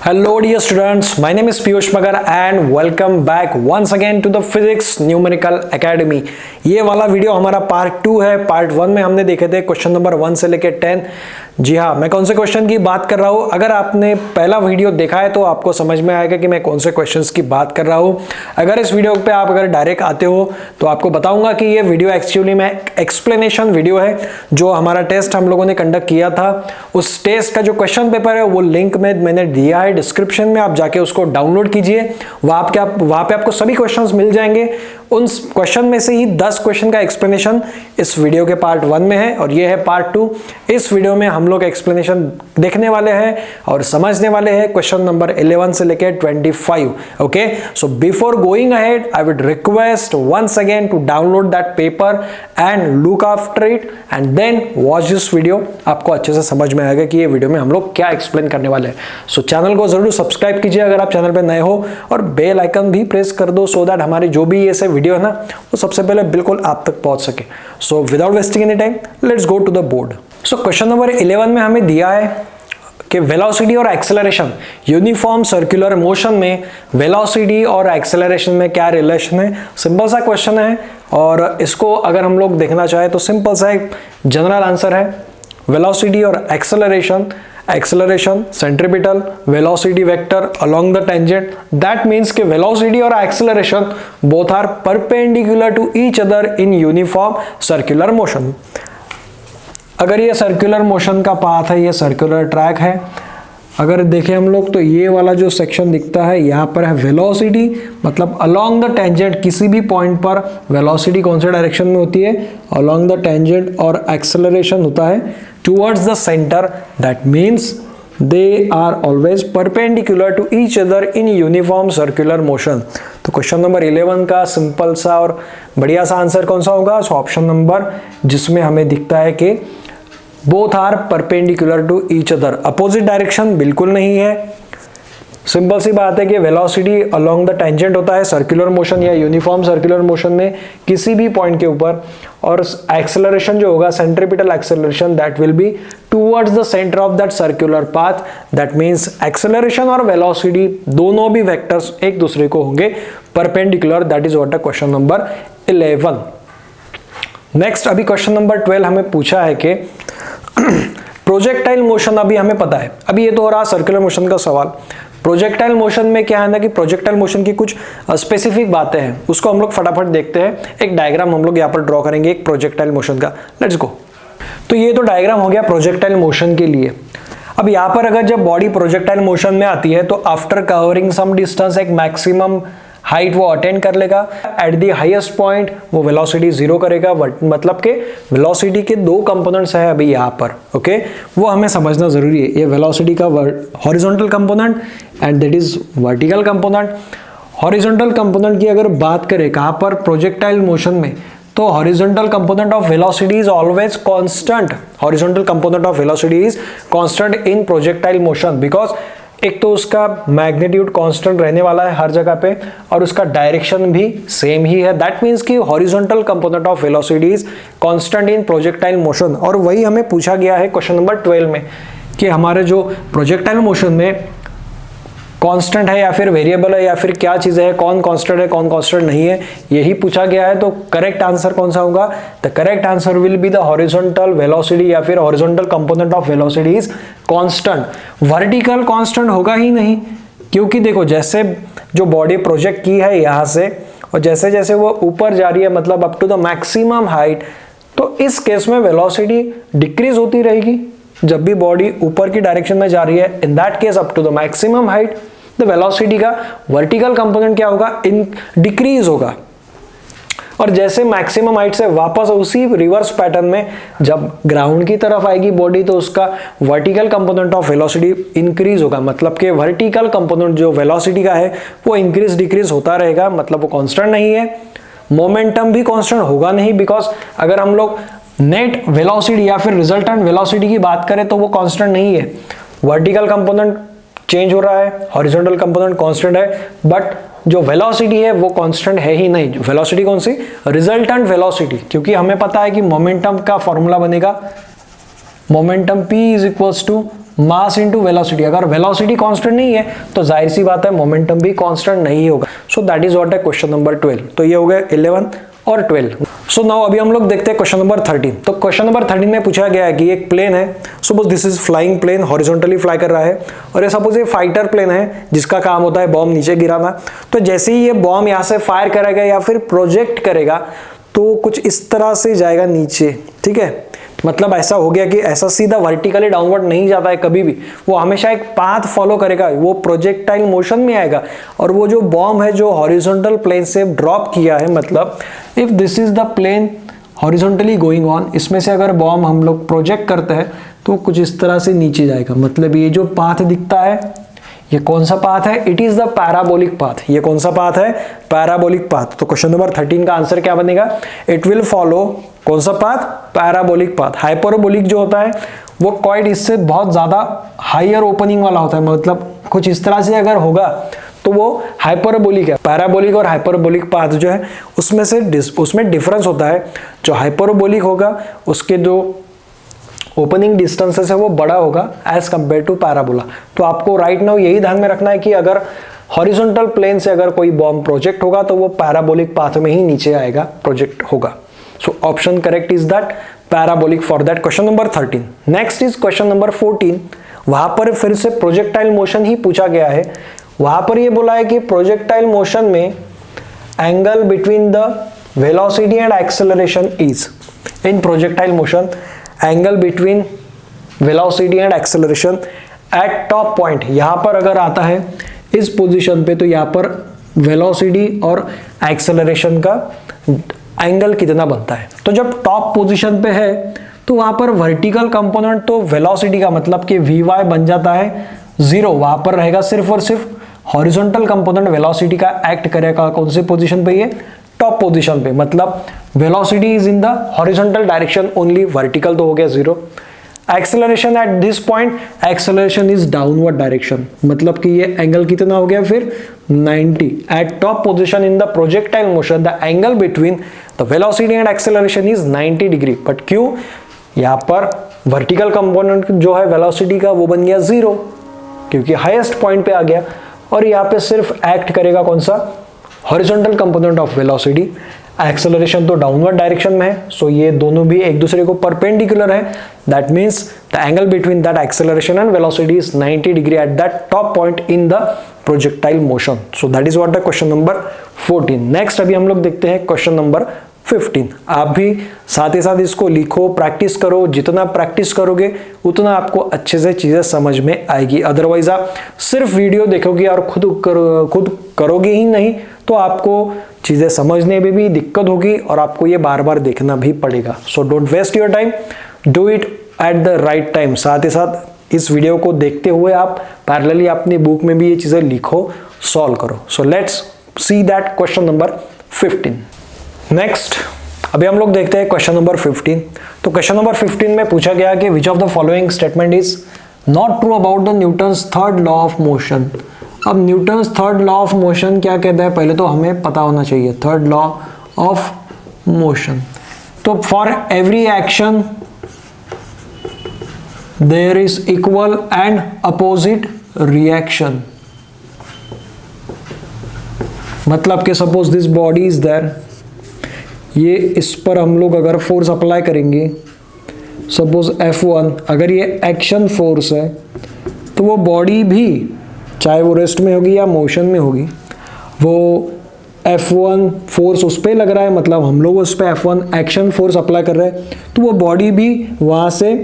Hello dear students, my name is Piyush Magar and welcome back once again to the Physics Numerical Academy। ये वाला video हमारा part 2 है। Part 1 में हमने देखे थे क्वेश्चन नंबर 1 से लेके 10। जी हाँ, मैं कौन से क्वेश्चन की बात कर रहा हूँ। अगर आपने पहला वीडियो देखा है तो आपको समझ में आएगा कि मैं कौन से क्वेश्चंस की बात कर रहा हूँ। अगर इस वीडियो पे आप अगर डायरेक्ट आते हो तो आपको बताऊंगा कि ये वीडियो एक्चुअली में एक्सप्लेनेशन वीडियो है। जो हमारा टेस्ट हम लोगों ने कंडक्ट किया था, उस टेस्ट का जो क्वेश्चन पेपर है वो लिंक में मैंने दिया है डिस्क्रिप्शन में, आप जाके उसको डाउनलोड कीजिए। वहां पे आपको सभी क्वेश्चंस मिल जाएंगे। उन क्वेश्चन में से ही 10 क्वेश्चन का एक्सप्लेनेशन इस वीडियो के पार्ट 1 में है और ये है पार्ट 2। इस वीडियो में हम लोग एक्सप्लेनेशन देखने वाले हैं और समझने वाले हैं क्वेश्चन नंबर 11 से लेकर 25। Okay, so before going ahead I would request once again to download that paper and look after it and then watch this video. आपको अच्छे से समझ में आएगा कि ये वीडियो में हम लोग क्या एक्सप्लेन करने वाले हैं। सो चैनल को जरूर सब्सक्राइब कीजिए अगर आप चैनल पर नए हो, और बेल आइकन भी प्रेस कर दो सो दैट हमारी जो भी ऐसे वीडियो है ना वो सबसे पहले बिल्कुल आप तक पहुंच सके। So without wasting any time let's go to the board. So question number 11 में हमें दिया है कि वेलोसिटी और एक्सेलरेशन, यूनिफॉर्म सर्कुलर मोशन में वेलोसिटी और एक्सेलरेशन में क्या रिलेशन है। सिंपल सा क्वेश्चन है और इसको अगर हम लोग देखना चाहे तो सिंपल सा एक जनरल आंसर है। वेलोसिटी और acceleration, acceleration centripetal velocity vector along the tangent, that means कि velocity और acceleration both are perpendicular to each other in uniform circular motion। अगर ये circular motion का पाथ है, ये circular track है, अगर देखें हम लोग तो ये वाला जो सेक्शन दिखता है यहाँ पर है वेलोसिटी, मतलब अलोंग द टेंजेंट किसी भी पॉइंट पर वेलोसिटी कौन से डायरेक्शन में होती है, अलोंग द टेंजेंट, और एक्सेलरेशन होता है towards the center, that means they are always perpendicular to each other in uniform circular motion। तो क्वेश्चन नंबर 11 का सिंपल सा और बढ़िया सा आंसर कौन सा होगा? सो ऑप्शन नंबर जिसमें हमें दिखता है कि both are perpendicular to each other, opposite direction बिल्कुल नहीं है। सिंपल सी बात है कि वेलोसिटी अलोंग द टेंजेंट होता है सर्कुलर मोशन या यूनिफॉर्म सर्कुलर मोशन में किसी भी पॉइंट के ऊपर, और एक्सेलरेशन जो होगा centripetal acceleration that will be towards the centre of that circular path. That means acceleration और वेलोसिटी दोनों भी वेक्टर्स एक दूसरे को होंगे perpendicular. That is what question number 11। Next अभी क्वेश्चन नंबर 12 हमें पूछा है कि प्रोजेक्टाइल मोशन, अभी हमें पता है, अभी ये तो हो रहा सर्कुलर मोशन का सवाल। प्रोजेक्टाइल मोशन में क्या है ना कि प्रोजेक्टाइल मोशन की कुछ स्पेसिफिक बातें हैं, उसको हम लोग फटाफट देखते हैं। एक डायग्राम हम लोग यहाँ पर ड्रॉ करेंगे एक प्रोजेक्टाइल मोशन का। Let's go. तो ये तो डायग्राम हो गया प्रोजेक्टाइल मोशन के लिए। अब यहाँ पर अगर जब बॉडी प्रोजेक्टाइल मोशन में आती है तो आफ्टर कवरिंग सम डिस्टेंस एक मैक्सिमम हाइट वो अटेंड कर लेगा। एट द हाईएस्ट पॉइंट वो वेलोसिटी जीरो करेगा, मतलब के वेलोसिटी के दो कंपोनेंट्स है अभी यहाँ पर। ओके, वो हमें समझना जरूरी है। ये वेलोसिटी का horizontal component and that is vertical component. Horizontal component की अगर बात करें कहाँ पर प्रोजेक्टाइल मोशन में, तो horizontal component of velocity is always constant. Horizontal component of velocity is constant in projectile motion, because एक तो उसका मैग्नीट्यूड कांस्टेंट रहने वाला है हर जगह पे और उसका डायरेक्शन भी सेम ही है। दैट मींस कि horizontal component of velocity is constant in projectile motion. और वही हमें पूछा गया है क्वेश्चन नंबर 12 में कि हमारे जो प्रोजेक्टाइल मोशन में कांस्टेंट है या फिर वेरिएबल है या फिर क्या चीज़ है, कौन कांस्टेंट है कौन कांस्टेंट नहीं है, यही पूछा गया है। तो करेक्ट आंसर कौन सा होगा? The correct answer will be the horizontal velocity या फिर horizontal component of velocity is constant. Vertical constant होगा ही नहीं, क्योंकि देखो जैसे जो बॉडी प्रोजेक्ट की है यहाँ से और जैसे जैसे वो ऊपर जा रही है, मतलब up to the maximum height, तो इस केस में वेलोसिटी डिक्रीज होती रहेगी। जब भी बॉडी ऊपर की डायरेक्शन में जा रही है, in that case up to the maximum height, the velocity का वर्टिकल कंपोनेंट क्या होगा? डिक्रीज होगा। और जैसे मैक्सिमम हाइट से वापस उसी रिवर्स पैटर्न में जब ग्राउंड की तरफ आएगी बॉडी, तो उसका vertical component of velocity increase होगा। मतलब कि वर्टिकल कंपोनेंट जो वेलोसिटी का है वो इंक्रीज डिक्रीज होता रहेगा, मतलब वो कांस्टेंट नहीं है। मोमेंटम भी कांस्टेंट होगा नहीं, बिकॉज अगर हम लोग नेट वेलोसिटी या फिर रिजल्टेंट वेलोसिटी की बात करें तो वो कांस्टेंट नहीं है। वर्टिकल कंपोनेंट चेंज हो रहा है, हॉरिजॉन्टल कंपोनेंट कांस्टेंट है, बट जो वेलोसिटी है वो कांस्टेंट है ही नहीं। वेलोसिटी कौन सी? रिजल्टेंट वेलोसिटी, क्योंकि हमें पता है कि मोमेंटम का फॉर्मूला बनेगा momentum p is equals to mass into velocity. अगर वेलोसिटी कांस्टेंट नहीं है तो जाहिर सी बात है मोमेंटम भी कांस्टेंट नहीं होगा। सो दैट इज व्हाट है क्वेश्चन नंबर 12। तो ये हो गया 11 और 12। सो नाउ अभी हम लोग देखते हैं क्वेश्चन नंबर 13। तो क्वेश्चन नंबर 13 में पूछा गया है कि एक प्लेन है, suppose this is flying plane, horizontally fly कर रहा है, और ये सपोज ये फाइटर प्लेन है जिसका काम होता है बॉम्ब नीचे गिराना। तो जैसे ही ये बॉम्ब यहाँ से फायर करेगा या फिर प्रोजेक्ट करेगा तो कुछ इस तरह से जाएगा नीचे, ठीक है। मतलब ऐसा हो गया कि ऐसा सीधा वर्टिकली डाउनवर्ड नहीं जाता है कभी भी, वो हमेशा एक पाथ फॉलो करेगा, वो प्रोजेक्टाइल मोशन में आएगा। और वो जो बॉम्ब है जो हॉरिजॉन्टल प्लेन से ड्रॉप किया है, मतलब if this is the plane horizontally going on, इसमें से अगर बॉम्ब हम लोग प्रोजेक्ट करते हैं तो कुछ इस तरह से नीचे जाएगा। मतलब ये जो पाथ दिखता है ये कौन सा पाथ है? It is the parabolic path. ये कौन सा पाथ है? Parabolic path. तो क्वेश्चन नंबर 13 का आंसर क्या बनेगा? इट विल फॉलो कौन सा पाथ? Parabolic path. हाइपरबोलिक जो होता है वो क्वाइट इससे बहुत ज्यादा हायर ओपनिंग वाला होता है, मतलब कुछ इस तरह से अगर होगा तो वो हाइपरबोलिक है। पैराबोलिक और हाइपरबोलिक पाथ जो है उसमें डिफरेंस होता है। जो हाइपरबोलिक होगा उसके जो ओपनिंग डिस्टेंसेस है वो बड़ा होगा एज कंपेयर टू पैराबोला। तो आपको राइट नाउ यही ध्यान में रखना है कि अगर हॉरिजॉन्टल प्लेन से अगर कोई बॉम्ब प्रोजेक्ट होगा तो वो पैराबोलिक पाथ में ही नीचे आएगा, प्रोजेक्ट होगा। So option correct is that parabolic for that question number 13। Next is question number 14। वहां पर फिर से प्रोजेक्टाइल मोशन ही पूछा गया है। वहां पर ये बोला है कि प्रोजेक्टाइल मोशन में angle between the velocity and acceleration is, in projectile motion angle between velocity and acceleration at top point, यहां पर अगर आता है इस पोजीशन पे तो यहां पर वेलोसिटी और एक्सेलरेशन का एंगल कितना बनता है। तो जब टॉप पोजीशन पे है तो वहां पर वर्टिकल कंपोनेंट तो वेलोसिटी का मतलब कि Vy बन जाता है 0, वहां पर रहेगा सिर्फ और सिर्फ हॉरिजॉन्टल कंपोनेंट वेलोसिटी का एक्ट करेगा कौन से पोजीशन पे? ये टॉप पोजीशन पे। मतलब velocity is in the horizontal direction only, vertical तो हो गया 0। Acceleration at this point, acceleration is downward direction, मतलब कि ये एंगल कितना हो गया फिर 90। Eight top position in the projectile motion the angle between the velocity and acceleration is 90 degree. But क्यों? यहाँ पर वर्टिकल कंपोनेंट जो है वेलोसिटी का वो बन गया 0 क्योंकि हाईएस्ट पॉइंट पे आ गया, और यहाँ पे सिर्फ एक्ट करेगा कौन सा? Horizontal component of velocity. Acceleration तो डाउनवर्ड डायरेक्शन में है, सो ये दोनों भी एक दूसरे को परपेंडिकुलर है। That means the angle between that acceleration and velocity is 90 degree at that top point in the projectile motion. So that is what the question number 14। Next अभी हम लोग देखते हैं क्वेश्चन नंबर 15। आप भी साथ ही साथ इसको लिखो, प्रैक्टिस करो। जितना प्रैक्टिस करोगे उतना आपको अच्छे से चीजें समझ में आएगी। अदरवाइज आप सिर्फ वीडियो देखोगे और खुद करोगे ही नहीं तो आपको चीजें समझने में भी दिक्कत होगी और आपको ये बार बार देखना भी पड़ेगा। So don't waste your time, do it at the right time. साथ ही साथ इस वीडियो को देखते हुए आप पैरेलली अपनी बुक में भी ये चीजें लिखो, सॉल्व करो। So let's see that question number 15। Next अभी हम लोग देखते हैं क्वेश्चन नंबर 15। तो क्वेश्चन नंबर 15 में पूछा गया कि which of the following statement is not true about the Newton's third law of motion. अब Newton's third law of motion क्या कहता है पहले तो हमें पता होना चाहिए। थर्ड लॉ ऑफ मोशन, तो for every action there is equal and opposite reaction. मतलब कि suppose this body is there, ये इस पर हम लोग अगर फोर्स अप्लाई करेंगे, सपोज F1, अगर ये एक्शन फोर्स है तो वो बॉडी भी चाहे वो रेस्ट में होगी या मोशन में होगी, वो F1 फोर्स उस पर लग रहा है, मतलब हम लोग उस पर F1 एक्शन फोर्स अप्लाई कर रहे हैं, तो वो बॉडी भी वहाँ से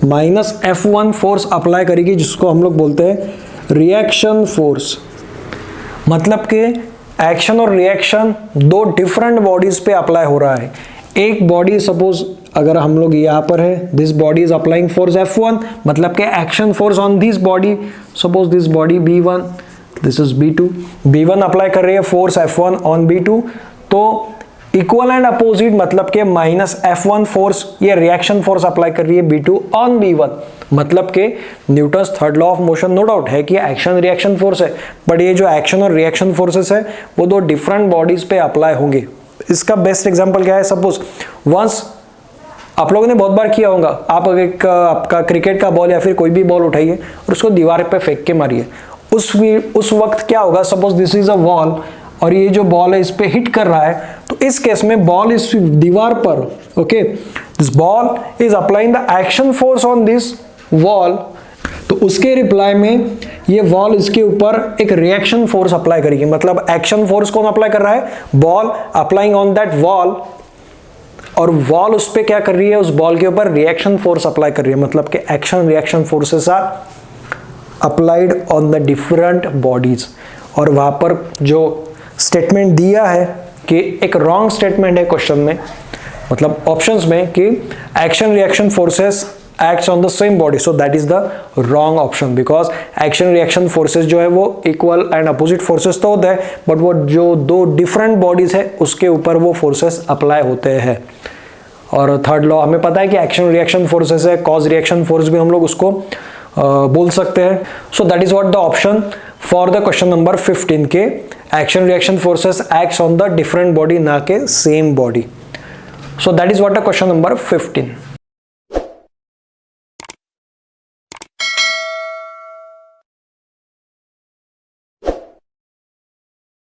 माइनस F1 फोर्स अप्लाई करेगी जिसको हम लोग बोलते हैं रिएक्शन फोर्स। मतलब कि एक्शन और रिएक्शन दो डिफरेंट बॉडीज पे अप्लाई हो रहा है। एक बॉडी सपोज अगर हम लोग यहाँ पर है, this body is applying force F1, मतलब कि action force on this body, suppose this body B1, this is B2, B1 apply कर रही है फोर्स F1 ऑन B2, तो इक्वल एंड अपोजिट मतलब कि माइनस F1 फोर्स ये रिएक्शन फोर्स अप्लाई कर रही है B2 ऑन B1। मतलब कि Newton's third law of motion no doubt है कि एक्शन रिएक्शन फोर्स है, बट ये जो एक्शन और रिएक्शन फोर्सेस है वो दो डिफरेंट बॉडीज पे अप्लाई होंगे। इसका बेस्ट एग्जांपल क्या है? सपोज वंस आप लोगों ने बहुत बार किया होगा, आप आपका क्रिकेट का बॉल या फिर कोई भी बॉल उठाइए और उसको दीवार पे फेंक के मारिए। उस वक्त क्या होगा, suppose this is a wall और ये जो बॉल है इस पे हिट कर रहा है, तो इस केस में बॉल इस दीवार पर, okay, this ball is applying the action force on this wall, तो उसके रिप्लाई में ये वॉल इसके ऊपर एक रिएक्शन फोर्स अप्लाई करेगी। मतलब एक्शन फोर्स कौन अप्लाई कर रहा है, ball applying on that wall, और वॉल उस पे क्या कर रही है, उस बॉल के ऊपर रिएक्शन फोर्स अप्लाई कर रही है। मतलब कि action reaction forces are applied on the different bodies. और वहां पर जो स्टेटमेंट दिया है कि एक रॉन्ग स्टेटमेंट है क्वेश्चन में, मतलब ऑप्शंस में, कि action reaction forces acts on the same body, so that is the wrong option, because action reaction forces जो है वो equal and opposite forces तो होते हैं, but वो जो दो different bodies है उसके ऊपर वो forces apply होते हैं। और थर्ड लॉ हमें पता है कि एक्शन रिएक्शन फोर्सेस है, कॉज रिएक्शन फोर्स भी हम लोग उसको बोल सकते हैं। So that is what the option for the question number 15 के action reaction forces acts on the different body, ना के same body. So that is what the question number 15।